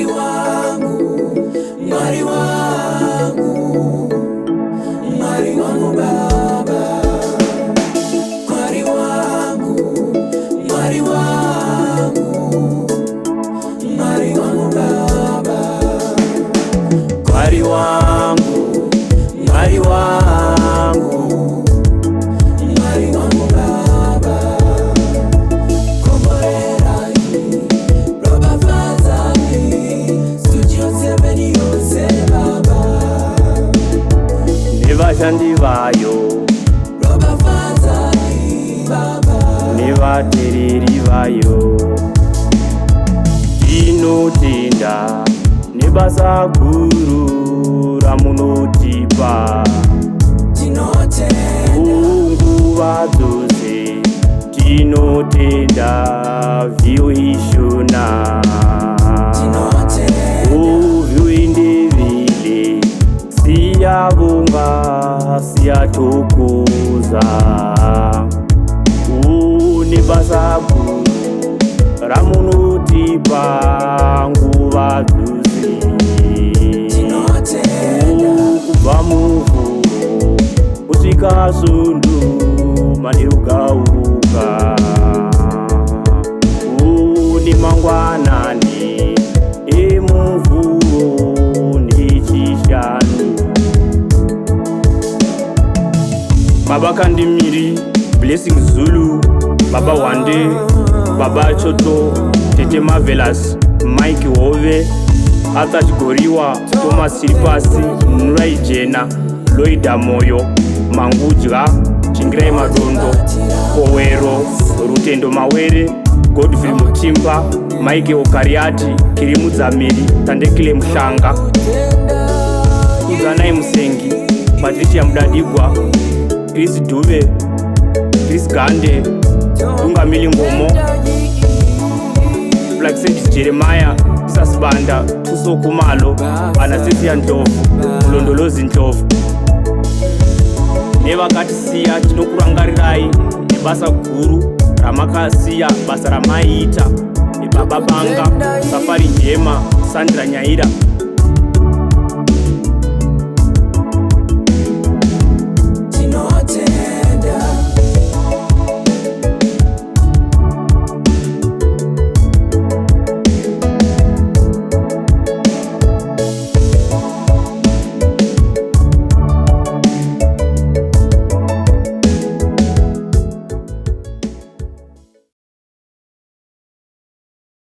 Mwari wangu, Mwari wangu, Mwari wangu Baba. Mwari wangu, Mwari wangu, Mwari wangu Baba. Mwari wangu, Mwari wangu, Mwari wangu Baba. Komborerani, roba fazani, studio 7 yose Baba. Nevashandi vayo, Roba fazani Baba. nevateereri vayo, tinotenda nebasa guru ramunotipa. Tinotenda Nguva dzose tinotenda vhiyo ishona. Vhiyo indevile siyavonga siyathokoza. Nebasa guru ramunotipa nguva dzose. Kubva muvhuro kusvika sundu manirugauka. Nemangwanani emuvhuro nechishanu. Baba Kandimiri, Blessing Zulu, Baba Wande, Baba Choto, Tete Marvelous, Mike Hove, Arthur Chigoriwa, Thomas Silipasi, Nurai Jena, Loida Moyo, Mangudya, Chingirai Madondo, Kowero, Rutendo Mawere, Godfrey Mutimba, Mike Okariati, Kirimu Zamiri, Tandekile Mushanga, Kuzanai Musengi, Patricia Mudadigwa, Chris Dube, Chris Gande, Tungamili Ngomo, Black Saint Jeremiah, Sasbanda, Tuso Kumalo, Anastasia Ntovu, Mulondolozi Ntovu. Nevakatisiya tinokurangarirai nebasa guru ramakasiya, basa ramaiita nebaba Banga, Safari Njema, Sandra Nyaira.